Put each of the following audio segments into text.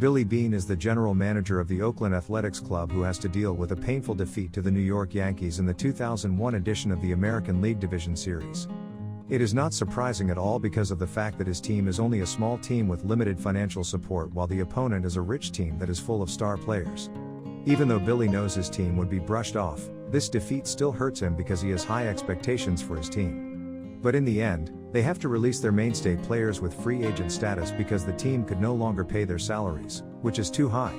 Billy Beane is the general manager of the Oakland Athletics Club who has to deal with a painful defeat to the New York Yankees in the 2001 edition of the American League Division Series. It is not surprising at all because of the fact that his team is only a small team with limited financial support while the opponent is a rich team that is full of star players. Even though Billy knows his team would be brushed off, this defeat still hurts him because he has high expectations for his team. But in the end, they have to release their mainstay players with free agent status because the team could no longer pay their salaries, which is too high.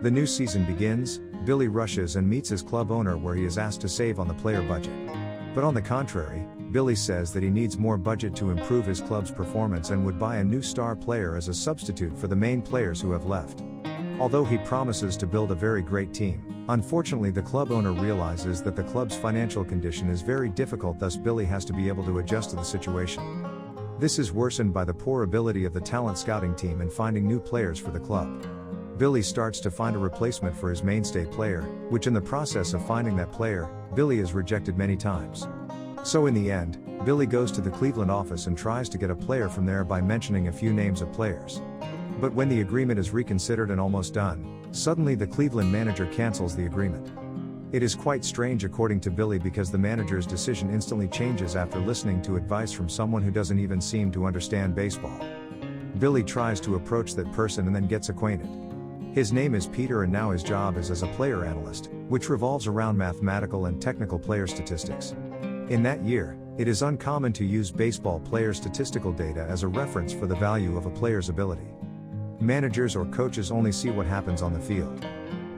The new season begins. Billy rushes and meets his club owner where he is asked to save on the player budget. But on the contrary, Billy says that he needs more budget to improve his club's performance and would buy a new star player as a substitute for the main players who have left. Although he promises to build a very great team, unfortunately the club owner realizes that the club's financial condition is very difficult, thus Billy has to be able to adjust to the situation. This is worsened by the poor ability of the talent scouting team in finding new players for the club. Billy starts to find a replacement for his mainstay player, which in the process of finding that player, Billy is rejected many times. So in the end, Billy goes to the Cleveland office and tries to get a player from there by mentioning a few names of players. But when the agreement is reconsidered and almost done, suddenly the Cleveland manager cancels the agreement. It is quite strange according to Billy because the manager's decision instantly changes after listening to advice from someone who doesn't even seem to understand baseball. Billy tries to approach that person and then gets acquainted. His name is Peter and now his job is as a player analyst, which revolves around mathematical and technical player statistics. In that year, it is uncommon to use baseball player statistical data as a reference for the value of a player's ability. Managers or coaches only see what happens on the field.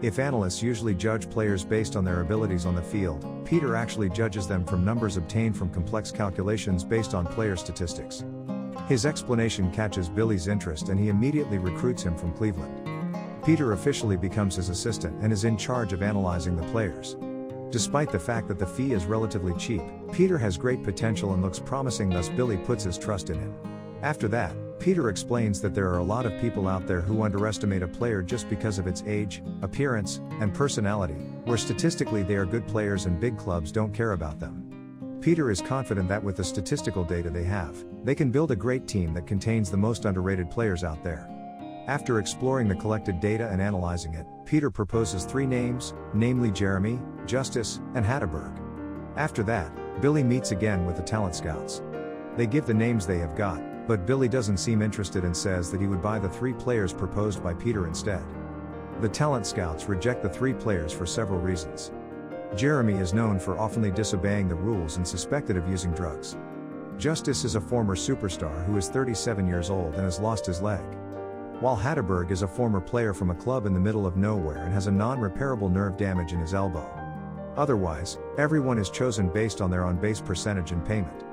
If analysts usually judge players based on their abilities on the field, Peter actually judges them from numbers obtained from complex calculations based on player statistics. His explanation catches Billy's interest and he immediately recruits him from Cleveland. Peter officially becomes his assistant and is in charge of analyzing the players. Despite the fact that the fee is relatively cheap, Peter has great potential and looks promising, thus Billy puts his trust in him. After that, Peter explains that there are a lot of people out there who underestimate a player just because of its age, appearance, and personality, where statistically they are good players and big clubs don't care about them. Peter is confident that with the statistical data they have, they can build a great team that contains the most underrated players out there. After exploring the collected data and analyzing it, Peter proposes 3 names, namely Jeremy, Justice, and Hatterberg. After that, Billy meets again with the talent scouts. They give the names they have got, but Billy doesn't seem interested and says that he would buy the 3 players proposed by Peter instead. The talent scouts reject the 3 players for several reasons. Jeremy is known for oftenly disobeying the rules and suspected of using drugs. Justice is a former superstar who is 37 years old and has lost his leg. While Hatterberg is a former player from a club in the middle of nowhere and has a non-repairable nerve damage in his elbow. Otherwise, everyone is chosen based on their on-base percentage and payment.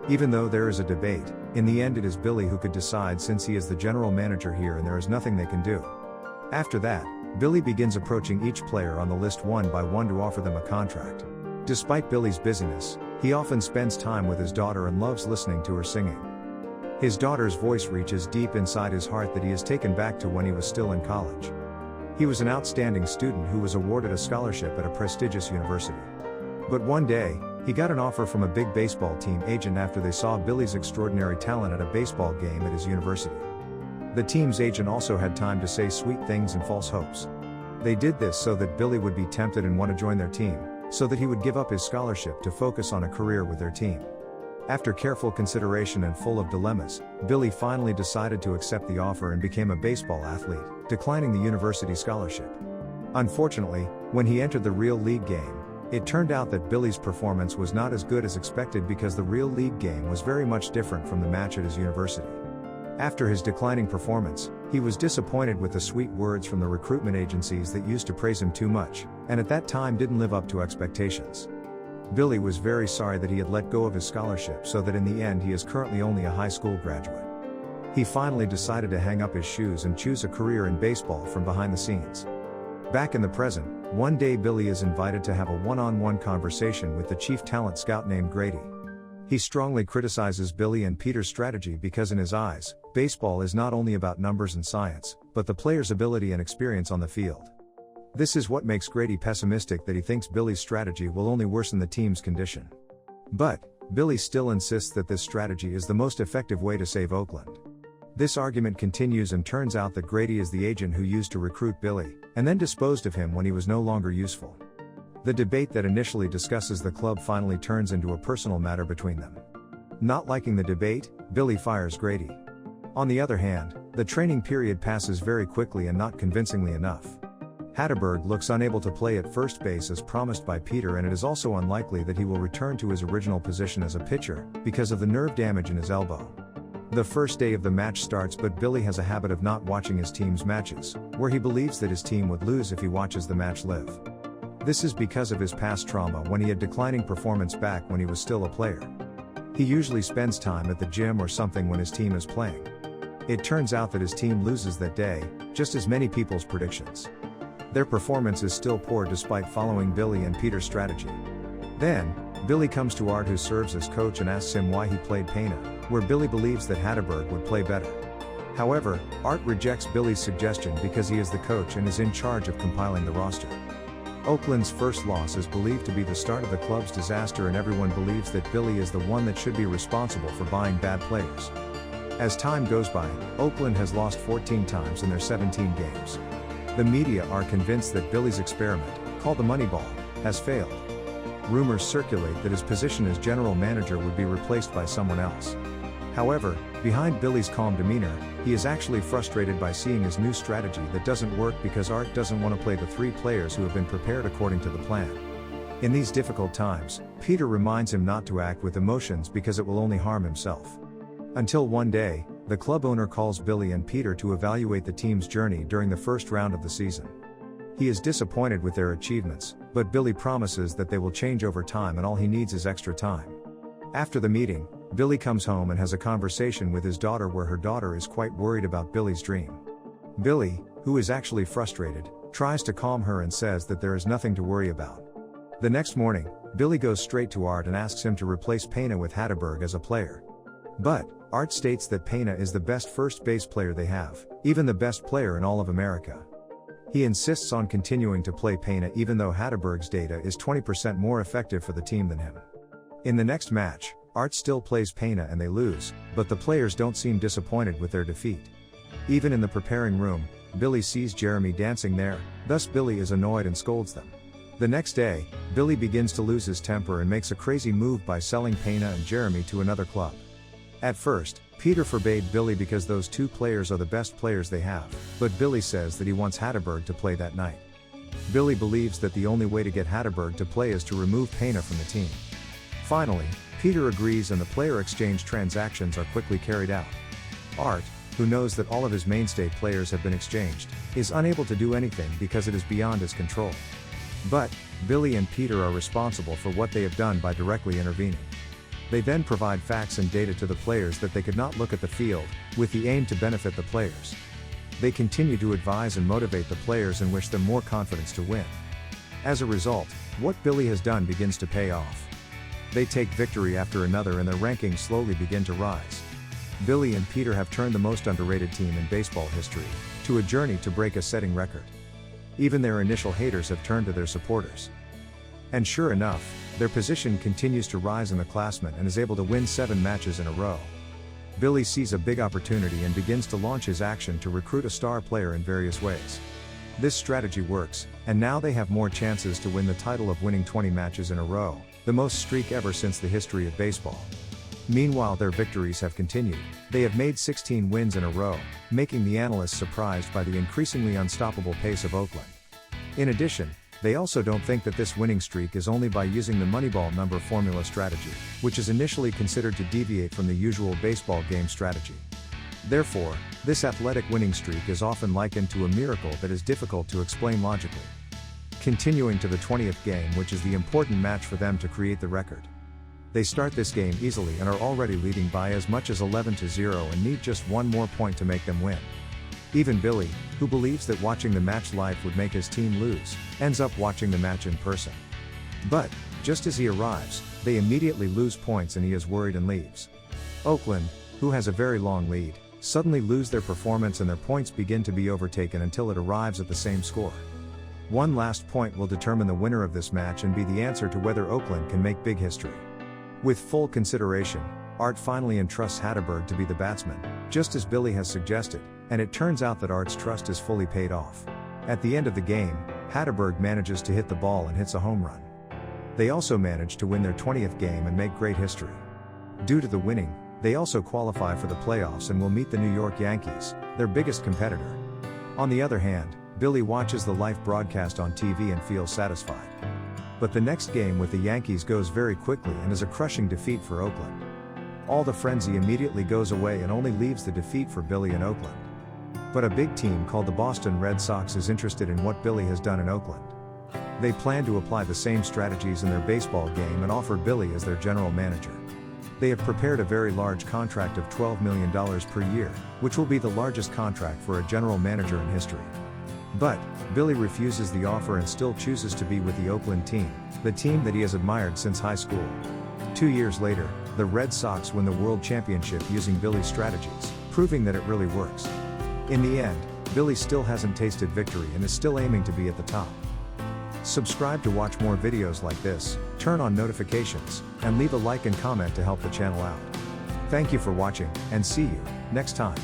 Even though there is a debate, in the end it is Billy who could decide since he is the general manager here and there is nothing they can do. After that, Billy begins approaching each player on the list one by one to offer them a contract. Despite Billy's busyness, he often spends time with his daughter and loves listening to her singing. His daughter's voice reaches deep inside his heart that he is taken back to when he was still in college. He was an outstanding student who was awarded a scholarship at a prestigious university. But one day, he got an offer from a big baseball team agent after they saw Billy's extraordinary talent at a baseball game at his university. The team's agent also had time to say sweet things and false hopes. They did this so that Billy would be tempted and want to join their team, so that he would give up his scholarship to focus on a career with their team. After careful consideration and full of dilemmas, Billy finally decided to accept the offer and became a baseball athlete, declining the university scholarship. Unfortunately, when he entered the real league game, it turned out that Billy's performance was not as good as expected because the real league game was very much different from the match at his university. After his declining performance, he was disappointed with the sweet words from the recruitment agencies that used to praise him too much, and at that time didn't live up to expectations. Billy was very sorry that he had let go of his scholarship, so that in the end he is currently only a high school graduate. He finally decided to hang up his shoes and choose a career in baseball from behind the scenes. Back in the present, one day Billy is invited to have a one-on-one conversation with the chief talent scout named Grady. He strongly criticizes Billy and Peter's strategy because in his eyes, baseball is not only about numbers and science, but the player's ability and experience on the field. This is what makes Grady pessimistic, that he thinks Billy's strategy will only worsen the team's condition. But Billy still insists that this strategy is the most effective way to save Oakland. This argument continues and turns out that Grady is the agent who used to recruit Billy, and then disposed of him when he was no longer useful. The debate that initially discusses the club finally turns into a personal matter between them. Not liking the debate, Billy fires Grady. On the other hand, the training period passes very quickly and not convincingly enough. Hatteberg looks unable to play at first base as promised by Peter, and it is also unlikely that he will return to his original position as a pitcher, because of the nerve damage in his elbow. The first day of the match starts, but Billy has a habit of not watching his team's matches, where he believes that his team would lose if he watches the match live. This is because of his past trauma when he had declining performance back when he was still a player. He usually spends time at the gym or something when his team is playing. It turns out that his team loses that day, just as many people's predictions. Their performance is still poor despite following Billy and Peter's strategy. Then, Billy comes to Art, who serves as coach, and asks him why he played Pena, where Billy believes that Hatteberg would play better. However, Art rejects Billy's suggestion because he is the coach and is in charge of compiling the roster. Oakland's first loss is believed to be the start of the club's disaster, and everyone believes that Billy is the one that should be responsible for buying bad players. As time goes by, Oakland has lost 14 times in their 17 games. The media are convinced that Billy's experiment, called the Moneyball, has failed. Rumors circulate that his position as general manager would be replaced by someone else. However, behind Billy's calm demeanor, he is actually frustrated by seeing his new strategy that doesn't work because Art doesn't want to play the three players who have been prepared according to the plan. In these difficult times, Peter reminds him not to act with emotions because it will only harm himself. Until one day, the club owner calls Billy and Peter to evaluate the team's journey during the first round of the season. He is disappointed with their achievements, but Billy promises that they will change over time and all he needs is extra time. After the meeting, Billy comes home and has a conversation with his daughter where her daughter is quite worried about Billy's dream. Billy, who is actually frustrated, tries to calm her and says that there is nothing to worry about. The next morning, Billy goes straight to Art and asks him to replace Pena with Hatteberg as a player. But Art states that Pena is the best first base player they have, even the best player in all of America. He insists on continuing to play Pena even though Hatteberg's data is 20% more effective for the team than him. In the next match, Art still plays Pena and they lose, but the players don't seem disappointed with their defeat. Even in the preparing room, Billy sees Jeremy dancing there, thus Billy is annoyed and scolds them. The next day, Billy begins to lose his temper and makes a crazy move by selling Pena and Jeremy to another club. At first, Peter forbade Billy because those two players are the best players they have, but Billy says that he wants Hatteberg to play that night. Billy believes that the only way to get Hatteberg to play is to remove Pena from the team. Finally, Peter agrees and the player exchange transactions are quickly carried out. Art, who knows that all of his mainstay players have been exchanged, is unable to do anything because it is beyond his control. But, Billy and Peter are responsible for what they have done by directly intervening. They then provide facts and data to the players that they could not look at the field, with the aim to benefit the players. They continue to advise and motivate the players and wish them more confidence to win. As a result, what Billy has done begins to pay off. They take victory after another and their rankings slowly begin to rise. Billy and Peter have turned the most underrated team in baseball history to a journey to break a setting record. Even their initial haters have turned to their supporters. And sure enough, their position continues to rise in the classmen and is able to win 7 matches in a row. Billy sees a big opportunity and begins to launch his action to recruit a star player in various ways. This strategy works, and now they have more chances to win the title of winning 20 matches in a row, the most streak ever since the history of baseball. Meanwhile, their victories have continued. They have made 16 wins in a row, making the analysts surprised by the increasingly unstoppable pace of Oakland. In addition, they also don't think that this winning streak is only by using the Moneyball number formula strategy, which is initially considered to deviate from the usual baseball game strategy. Therefore, this athletic winning streak is often likened to a miracle that is difficult to explain logically. Continuing to the 20th game, which is the important match for them to create the record. They start this game easily and are already leading by as much as 11-0 and need just one more point to make them win. Even Billy, who believes that watching the match live would make his team lose, ends up watching the match in person. But, just as he arrives, they immediately lose points and he is worried and leaves. Oakland, who has a very long lead, suddenly lose their performance and their points begin to be overtaken until it arrives at the same score. One last point will determine the winner of this match and be the answer to whether Oakland can make big history. With full consideration, Art finally entrusts Hatteberg to be the batsman. just as Billy has suggested, and it turns out that Art's trust is fully paid off. At the end of the game, Hatterberg manages to hit the ball and hits a home run. They also manage to win their 20th game and make great history. Due to the winning, they also qualify for the playoffs and will meet the New York Yankees, their biggest competitor. On the other hand, Billy watches the live broadcast on TV and feels satisfied. But the next game with the Yankees goes very quickly and is a crushing defeat for Oakland. All the frenzy immediately goes away and only leaves the defeat for Billy in Oakland. But a big team called the Boston Red Sox is interested in what Billy has done in Oakland. They plan to apply the same strategies in their baseball game and offer Billy as their general manager. They have prepared a very large contract of $12 million per year, which will be the largest contract for a general manager in history. But, Billy refuses the offer and still chooses to be with the Oakland team, the team that he has admired since high school. 2 years later, the Red Sox win the World Championship using Billy's strategies, proving that it really works. In the end, Billy still hasn't tasted victory and is still aiming to be at the top. Subscribe to watch more videos like this, turn on notifications, and leave a like and comment to help the channel out. Thank you for watching, and see you next time.